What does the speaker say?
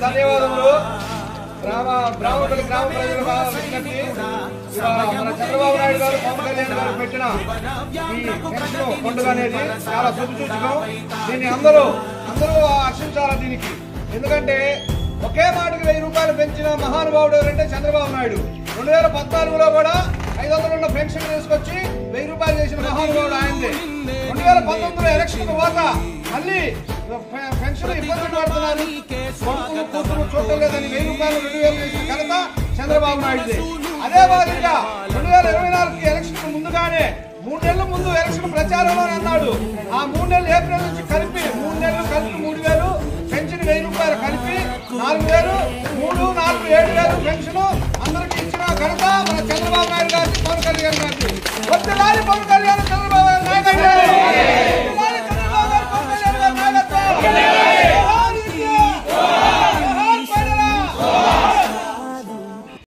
ధన్యవాదములు. బ్రాహ్మణులు గ్రామ ప్రజలు విజ్ఞప్తి, మన చంద్రబాబు నాయుడు గారు పవన్ కళ్యాణ్ గారు పెట్టిన ఈ పెన్షన్ పండుగ అనేది చాలా శుభసూచకం. దీన్ని అందరూ హర్షించాలి దీనికి. ఎందుకంటే ఒకే మాటకి 1000 రూపాయలు పెంచిన మహానుభావుడు ఎవరంటే చంద్రబాబు నాయుడు. 2014లో కూడా 500 ఉన్న పెన్షన్ తీసుకొచ్చి 1000 రూపాయలు చేసిన మహానుభావుడు ఆయనదే. 2019లో ఎలక్షన్ తర్వాత మళ్ళీ పెన్షన్ ఇబ్బందులు పడుతున్నారు, కూతురు చూడలేదని 1000 రూపాయలు 2000 చేసిన ఘనత చంద్రబాబు నాయుడుదే. అదే మాదిరిగా 2024 ఎలక్షన్ ముందుగానే 3 నెలల ముందు ఎలక్షన్ ప్రచారంలో అన్నాడు. ఆ 3 నెలలు ఏప్రిల్ నుంచి కలిపి 3 నెలలు కలిపి 3000 పెన్షన్ 1000 రూపాయలు కలిపి 4000, 3, 4, 7000 పెన్షన్ అందరికి ఇచ్చిన ఘనత మన చంద్రబాబు నాయుడు గారికి, పవన్ కళ్యాణ్ గారికి. పవన్ కళ్యాణ్